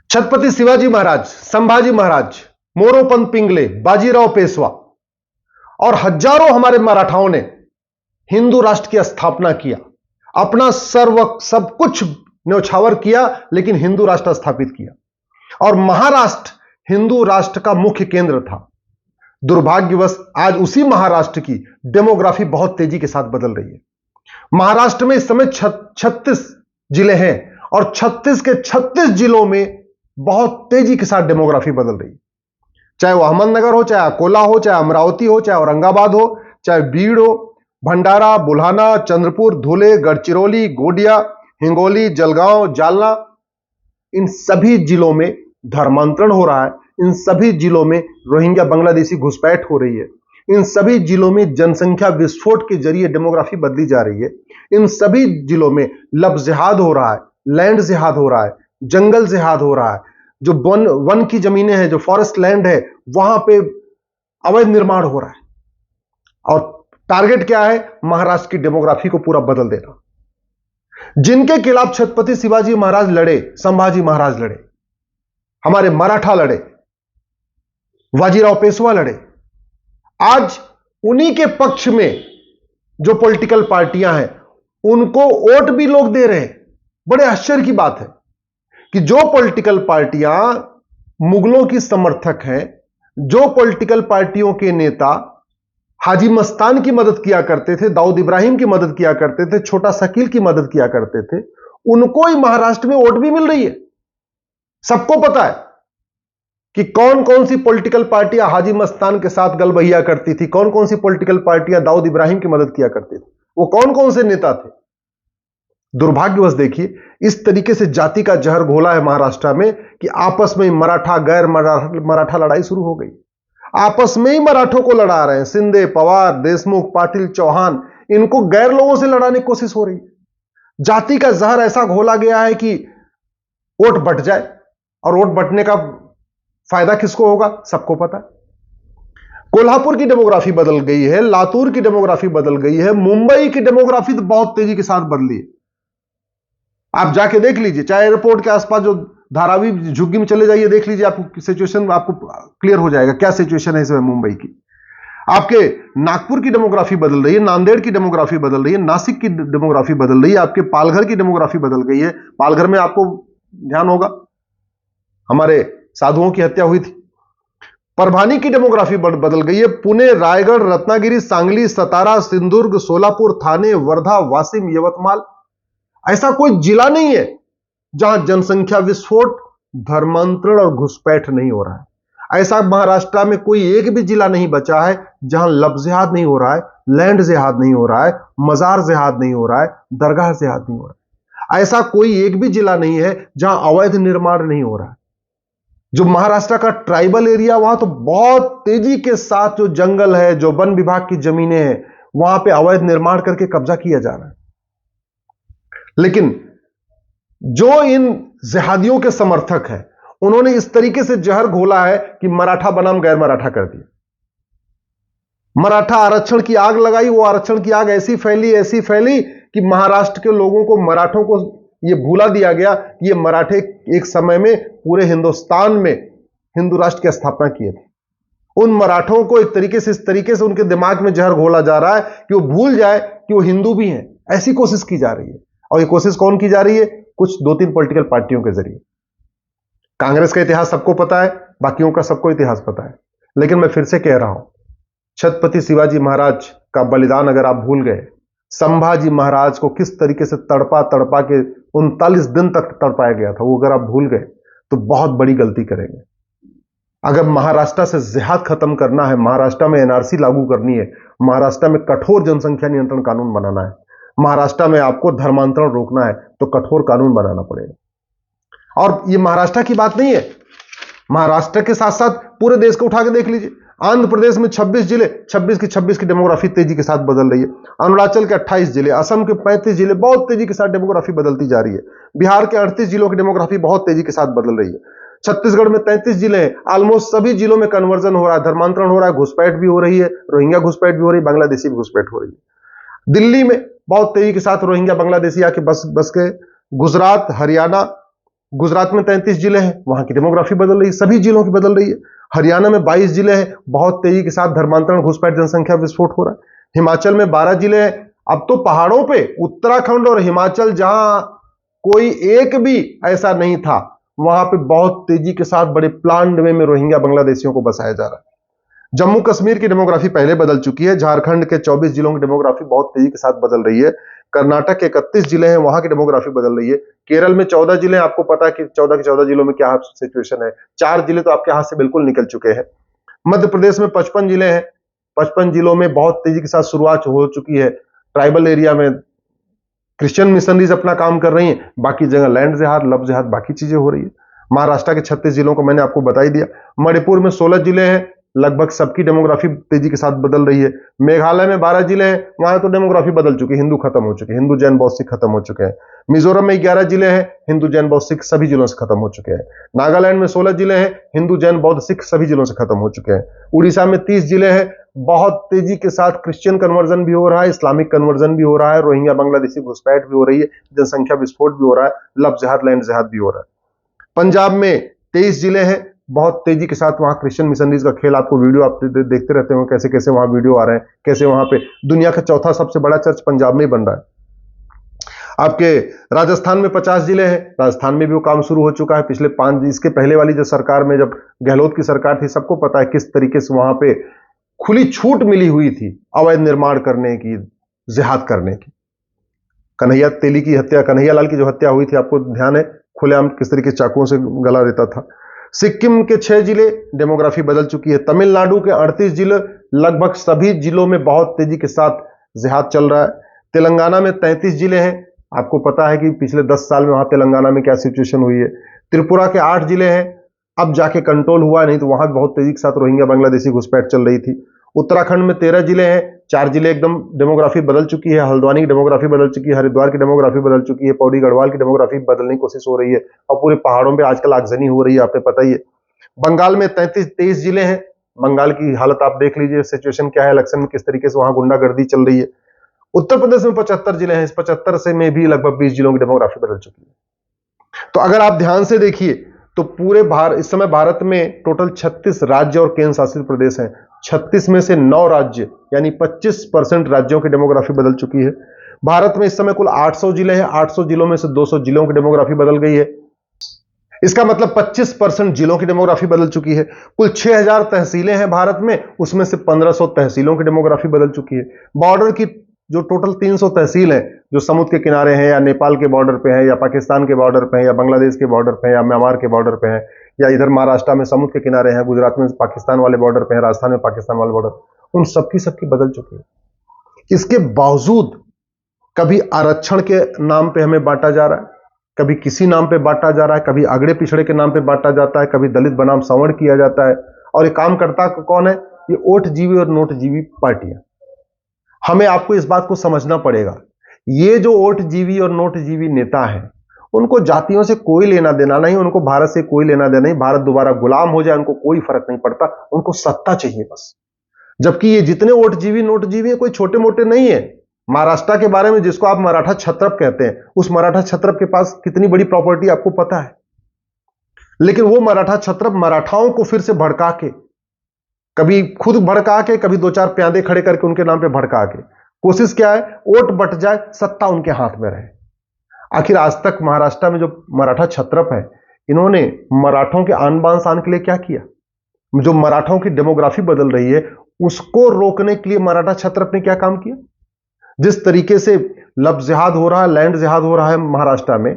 छत्रपति शिवाजी महाराज, संभाजी महाराज, मोरोपंत पिंगले, बाजीराव पेशवा और हजारों हमारे मराठाओं ने हिंदू राष्ट्र की स्थापना किया, अपना सब कुछ न्यौछावर किया, लेकिन हिंदू राष्ट्र स्थापित किया। और महाराष्ट्र हिंदू राष्ट्र का मुख्य केंद्र था। दुर्भाग्यवश आज उसी महाराष्ट्र की डेमोग्राफी बहुत तेजी के साथ बदल रही है। महाराष्ट्र में इस समय 36 जिले हैं और 36 के 36 जिलों में बहुत तेजी के साथ डेमोग्राफी बदल रही है। चाहे वो अहमदनगर हो, चाहे अकोला हो, चाहे अमरावती हो, चाहे औरंगाबाद हो, चाहे बीड़ हो, भंडारा, बुल्हाना, चंद्रपुर, धुले, गढ़चिरौली, गोंडिया, हिंगोली, जलगांव, जालना, इन सभी जिलों में धर्मांतरण हो रहा है। इन सभी जिलों में रोहिंग्या बांग्लादेशी घुसपैठ हो रही है। इन सभी जिलों में जनसंख्या विस्फोट के जरिए डेमोग्राफी बदली जा रही है। इन सभी जिलों में लव जिहाद हो रहा है, लैंड जिहाद हो रहा है, जंगल जिहाद हो रहा है। जो वन की जमीनें हैं, जो फॉरेस्ट लैंड है, वहां पे अवैध निर्माण हो रहा है। और टारगेट क्या है? महाराष्ट्र की डेमोग्राफी को पूरा बदल देना। जिनके खिलाफ छत्रपति शिवाजी महाराज लड़े, संभाजी महाराज लड़े, हमारे मराठा लड़े, बाजीराव पेशवा लड़े, आज उन्हीं के पक्ष में जो पॉलिटिकल पार्टियां हैं उनको वोट भी लोग दे रहे हैं। बड़े आश्चर्य की बात है कि जो पॉलिटिकल पार्टियां मुगलों की समर्थक हैं, जो पॉलिटिकल पार्टियों के नेता हाजी मस्तान की मदद किया करते थे, दाऊद इब्राहिम की मदद किया करते थे, छोटा शकील की मदद किया करते थे, उनको ही महाराष्ट्र में वोट भी मिल रही है। सबको पता है कि कौन कौन सी पॉलिटिकल पार्टियां हाजी मस्तान के साथ गलबहिया करती थी, कौन कौन सी पॉलिटिकल पार्टियां दाऊद इब्राहिम की मदद किया करती थी, वो कौन कौन से नेता थे। दुर्भाग्यवश देखिए, इस तरीके से जाति का जहर घोला है महाराष्ट्र में कि आपस में मराठा गैर मराठा लड़ाई शुरू हो गई। आपस में ही मराठों को लड़ा रहे हैं। शिंदे, पवार, देशमुख, पाटिल, चौहान, इनको गैर लोगों से लड़ाने की कोशिश हो रही है। जाति का जहर ऐसा घोला गया है कि वोट बट जाए, और वोट बटने का फायदा किसको होगा? सबको पता है। कोल्हापुर की डेमोग्राफी बदल गई है, लातूर की डेमोग्राफी बदल गई है, मुंबई की डेमोग्राफी तो बहुत तेजी के साथ बदली है। आप जाके देख लीजिए, चाहे एयरपोर्ट के आसपास जो धारावी झुग्गी में चले जाइए, देख लीजिए, आपको सिचुएशन आपको क्लियर हो जाएगा क्या सिचुएशन है इस समय मुंबई की। आपके नागपुर की डेमोग्राफी बदल रही है, नांदेड़ की डेमोग्राफी बदल रही है, नासिक की डेमोग्राफी बदल रही है, आपके पालघर की डेमोग्राफी बदल गई है। पालघर में आपको ध्यान होगा हमारे साधुओं की हत्या हुई थी। परभानी की डेमोग्राफी बदल गई है। पुणे, रायगढ़, रत्नागिरी, सांगली, सतारा, सिंधुदुर्ग, सोलापुर, थाने, वर्धा, वाशिम, यवतमाल, ऐसा कोई जिला नहीं है जहां जनसंख्या विस्फोट, धर्मांतरण और घुसपैठ नहीं हो रहा है। ऐसा महाराष्ट्र में कोई एक भी जिला नहीं बचा है जहां लव जिहाद नहीं हो रहा है, लैंड जिहाद नहीं हो रहा है, मजार जिहाद नहीं हो रहा है, दरगाह जिहाद नहीं हो रहा है। ऐसा कोई एक भी जिला नहीं है जहां अवैध निर्माण नहीं हो रहा है। जो महाराष्ट्र का ट्राइबल एरिया, वहां तो बहुत तेजी के साथ जो जंगल है, जो वन विभाग की जमीनें हैं, वहां पे अवैध निर्माण करके कब्जा किया जा रहा है। लेकिन जो इन जिहादियों के समर्थक हैं, उन्होंने इस तरीके से जहर घोला है कि मराठा बनाम गैर मराठा कर दिया। मराठा आरक्षण की आग लगाई। वो आरक्षण की आग ऐसी फैली कि महाराष्ट्र के लोगों को, मराठों को यह भूला दिया गया कि ये मराठे एक समय में पूरे हिंदुस्तान में हिंदू राष्ट्र की स्थापना किए थे। उन मराठों को एक तरीके से, इस तरीके से उनके दिमाग में जहर घोला जा रहा है कि वो भूल जाए कि वो हिंदू भी हैं। ऐसी कोशिश की जा रही है। और ये कोशिश कौन की जा रही है? कुछ 2-3 पॉलिटिकल पार्टियों के जरिए। कांग्रेस का इतिहास सबको पता है, बाकियों का सबको इतिहास पता है। लेकिन मैं फिर से कह रहा हूं, छत्रपति शिवाजी महाराज का बलिदान अगर आप भूल गए, संभाजी महाराज को किस तरीके से तड़पा के 39 दिन तक तड़पाया गया था, वो अगर आप भूल गए तो बहुत बड़ी गलती करेंगे। अगर महाराष्ट्र से जिहाद खत्म करना है, महाराष्ट्र में एनआरसी लागू करनी है, महाराष्ट्र में कठोर जनसंख्या नियंत्रण कानून बनाना है, महाराष्ट्र में आपको धर्मांतरण रोकना है, तो कठोर कानून बनाना पड़ेगा। और ये महाराष्ट्र की बात नहीं है, महाराष्ट्र के साथ साथ पूरे देश को उठा के देख लीजिए। आंध्र प्रदेश में 26 जिले, 26 की डेमोग्राफी तेजी के साथ बदल रही है। अरुणाचल के 28 जिले, असम के 35 जिले, बहुत तेजी के साथ डेमोग्राफी बदलती जा रही है। बिहार के 38 जिलों की डेमोग्राफी बहुत तेजी के साथ बदल रही है। छत्तीसगढ़ में 33 जिले हैं, ऑलमोस्ट सभी जिलों में कन्वर्जन हो रहा है, धर्मांतरण हो रहा है, घुसपैठ भी हो रही है, रोहिंग्या घुसपैठ भी हो रही है, बांग्लादेशी भी घुसपैठ हो रही है। दिल्ली में बहुत तेजी के साथ रोहिंग्या बांग्लादेशी आके बस के, गुजरात, हरियाणा, गुजरात में 33 जिले हैं, वहां की डेमोग्राफी बदल रही है, सभी जिलों की बदल रही है। हरियाणा में 22 जिले हैं, बहुत तेजी के साथ धर्मांतरण, घुसपैठ, जनसंख्या विस्फोट हो रहा है। हिमाचल में 12 जिले हैं। अब तो पहाड़ों पे उत्तराखंड और हिमाचल, जहां कोई एक भी ऐसा नहीं था, वहां पे बहुत तेजी के साथ बड़े प्लान्ड वे में रोहिंग्या बांग्लादेशियों को बसाया जा रहा है। जम्मू कश्मीर की डेमोग्राफी पहले बदल चुकी है। झारखंड के 24 जिलों की डेमोग्राफी बहुत तेजी के साथ बदल रही है। कर्नाटक के 31 जिले हैं, वहां की डेमोग्राफी बदल रही है। केरल में 14 जिले हैं, आपको पता है कि 14 के 14 जिलों में क्या सिचुएशन है। 4 जिले तो आपके हाथ से बिल्कुल निकल चुके हैं। मध्य प्रदेश में 55 जिले हैं। 55 जिलों में बहुत तेजी के साथ शुरुआत हो चुकी है। ट्राइबल एरिया में क्रिश्चियन मिशनरीज अपना काम कर रही हैं, बाकी जगह लैंड जिहाद, लव जिहाद, बाकी चीजें हो रही है। महाराष्ट्र के 36 जिलों को मैंने आपको बता ही दिया। मणिपुर में 16 जिले हैं, लगभग सबकी डेमोग्राफी तेजी के साथ बदल रही है। मेघालय में 12 जिले हैं, वहां तो डेमोग्राफी बदल चुकी है, हिंदू खत्म हो चुके हैं, हिंदू जैन बौद्ध सिख खत्म हो चुके हैं। मिजोरम में 11 जिले हैं, हिंदू जैन बौद्ध सिख सभी जिलों से खत्म हो चुके हैं। नागालैंड में 16 जिले हैं, हिंदू जैन बौद्ध सिख सभी जिलों से खत्म हो चुके हैं। उड़ीसा में 30 जिले हैं, बहुत तेजी के साथ क्रिश्चियन कन्वर्जन भी हो रहा है, इस्लामिक कन्वर्जन भी हो रहा है, रोहिंग्या बांग्लादेशी घुसपैठ भी हो रही है, जनसंख्या विस्फोट भी हो रहा है, लव जिहाद, लैंड जिहाद भी हो रहा है। पंजाब में 23 जिले हैं, बहुत तेजी के साथ वहां क्रिश्चियन मिशनरीज का खेल, आपको वीडियो आप देखते रहते हो, कैसे कैसे वहां वीडियो आ रहे हैं, कैसे वहां पे दुनिया का चौथा सबसे बड़ा चर्च पंजाब में ही बन रहा है। आपके राजस्थान में 50 जिले हैं, राजस्थान में भी वो काम शुरू हो चुका है। पिछले 5, इसके पहले वाली जो सरकार में, जब गहलोत की सरकार थी, सबको पता है किस तरीके से वहां पे खुली छूट मिली हुई थी अवैध निर्माण करने की, जिहाद करने की। कन्हैया तेली की हत्या, कन्हैया लाल की जो हत्या हुई थी, आपको ध्यान है, खुलेआम किस तरीके चाकुओं से गला देता था। सिक्किम के 6 जिले, डेमोग्राफी बदल चुकी है। तमिलनाडु के 38 जिले, लगभग सभी जिलों में बहुत तेजी के साथ जिहाद चल रहा है। तेलंगाना में 33 जिले हैं, आपको पता है कि पिछले 10 साल में वहां तेलंगाना में क्या सिचुएशन हुई है। त्रिपुरा के 8 जिले हैं, अब जाके कंट्रोल हुआ, नहीं तो वहां बहुत तेजी के साथ रोहिंग्या बांग्लादेशी घुसपैठ चल रही थी। उत्तराखंड में 13 जिले हैं, 4 जिले एकदम डेमोग्राफी बदल चुकी है। हल्द्वानी की डेमोग्राफी बदल चुकी है, हरिद्वार की डेमोग्राफी बदल चुकी है, पौड़ी गढ़वाल की डेमोग्राफी बदलने की कोशिश हो रही है, और पूरे पहाड़ों पे आजकल आगजनी हो रही है, आपको पता ही है। बंगाल में 23 जिले हैं, बंगाल की हालत आप देख लीजिए, सिचुएशन क्या है, इलेक्शन में किस तरीके से वहां गुंडागर्दी चल रही है। उत्तर प्रदेश में 75 जिले हैं, इस 75 से में भी लगभग 20 जिलों की डेमोग्राफी बदल चुकी है। तो अगर आप ध्यान से देखिए तो पूरे इस समय भारत में टोटल 36 राज्य और केंद्र शासित प्रदेश हैं। 36 में से 9 राज्य, यानी 25% राज्यों की डेमोग्राफी बदल चुकी है। भारत में इस समय कुल 800 जिले हैं, 800 जिलों में से 200 जिलों की डेमोग्राफी बदल गई है। इसका मतलब 25% जिलों की डेमोग्राफी बदल चुकी है। कुल 6000 तहसीलें हैं भारत में, उसमें से 1500 तहसीलों की डेमोग्राफी बदल चुकी है। बॉर्डर की जो टोटल 300 तहसील हैं, जो समुद्र के किनारे हैं, या नेपाल के बॉर्डर पे हैं, या पाकिस्तान के बॉर्डर पे हैं, या बांग्लादेश के बॉर्डर पे हैं, या म्यांमार के बॉर्डर पे हैं, या इधर महाराष्ट्र में समुद्र के किनारे हैं, गुजरात में पाकिस्तान वाले बॉर्डर पे हैं, राजस्थान में पाकिस्तान वाले बॉर्डर, उन सबकी बदल चुकी है। इसके बावजूद कभी आरक्षण के नाम पे हमें बांटा जा रहा है, कभी किसी नाम पे बांटा जा रहा है, कभी अगड़े पिछड़े के नाम पे बांटा जाता है, कभी दलित बनाम सवर्ण किया जाता है। और ये काम करता कौन है? ये ओट जीवी और नोट जीवी पार्टियां। हमें आपको इस बात को समझना पड़ेगा, ये जो ओट जीवी और नोट जीवी नेता हैं, उनको जातियों से कोई लेना देना नहीं, उनको भारत से कोई लेना देना नहीं। भारत दोबारा गुलाम हो जाए, उनको कोई फर्क नहीं पड़ता, उनको सत्ता चाहिए बस। जबकि ये जितने ओट जीवी नोट जीवी है, कोई छोटे मोटे नहीं है। महाराष्ट्र के बारे में, जिसको आप मराठा छत्रप कहते हैं, उस मराठा छत्रप के पास कितनी बड़ी प्रॉपर्टी आपको पता है। लेकिन वो मराठा छत्रप मराठाओं को फिर से भड़का के, कभी खुद भड़का के, कभी 2-4 प्यादे खड़े करके उनके नाम पे भड़का के, कोशिश क्या है, वोट बट जाए, सत्ता उनके हाथ में रहे। आखिर आज तक महाराष्ट्र में जो मराठा छत्रप है, इन्होंने मराठों के आन बान शान के लिए क्या किया? जो मराठों की डेमोग्राफी बदल रही है, उसको रोकने के लिए मराठा छत्रप ने क्या काम किया? जिस तरीके से लव जिहाद हो रहा है, लैंड जिहाद हो रहा है महाराष्ट्र में,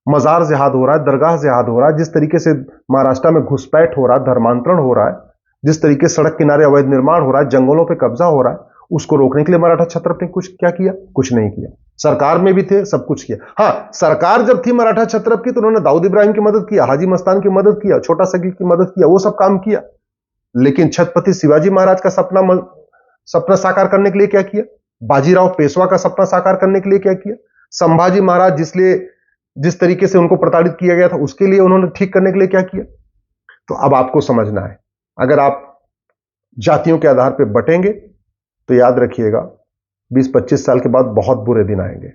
मजार जिहाद हो रहा है, दरगाह जिहाद हो रहा है, जिस तरीके से महाराष्ट्र में घुसपैठ हो रहा है, धर्मांतरण हो रहा है, जिस तरीके से सड़क किनारे अवैध निर्माण हो रहा है, जंगलों पे कब्जा हो रहा है, उसको रोकने के लिए मराठा छत्रप ने कुछ क्या किया? कुछ नहीं किया। सरकार में भी थे, सब कुछ किया। हाँ, सरकार जब थी मराठा छत्रप की, तो उन्होंने दाऊद इब्राहिम की मदद किया, हाजी मस्तान की मदद किया, छोटा सगीर की मदद किया, वो सब काम किया। लेकिन छत्रपति शिवाजी महाराज का सपना साकार करने के लिए क्या किया? बाजीराव पेशवा का सपना साकार करने के लिए क्या किया? संभाजी महाराज जिस तरीके से उनको प्रताड़ित किया गया था, उसके लिए उन्होंने ठीक करने के लिए क्या किया? तो अब आपको समझना है, अगर आप जातियों के आधार पर बटेंगे तो याद रखिएगा 20-25 साल के बाद बहुत बुरे दिन आएंगे।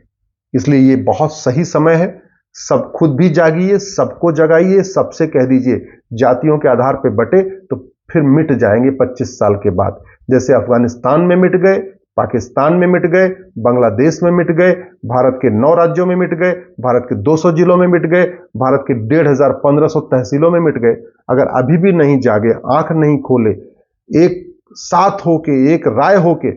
इसलिए ये बहुत सही समय है सब खुद भी जागिए, सबको जगाइए, सबसे कह दीजिए जातियों के आधार पर बटे तो फिर मिट जाएंगे 25 साल के बाद। जैसे अफगानिस्तान में मिट गए, पाकिस्तान में मिट गए, बांग्लादेश में मिट गए, भारत के 9 राज्यों में मिट गए, भारत के 200 जिलों में मिट गए, भारत के 1500 तहसीलों में मिट गए। अगर अभी भी नहीं जागे, आंख नहीं खोले, एक साथ होके, एक राय होके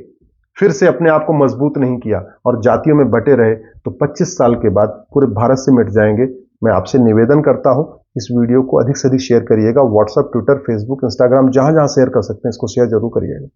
फिर से अपने आप को मजबूत नहीं किया और जातियों में बटे रहे तो 25 साल के बाद पूरे भारत से मिट जाएंगे। मैं आपसे निवेदन करता हूं, इस वीडियो को अधिक से अधिक शेयर करिएगा। व्हाट्सएप, ट्विटर, फेसबुक, इंस्टाग्राम, जहां जहां शेयर कर सकते हैं इसको शेयर जरूर करिएगा।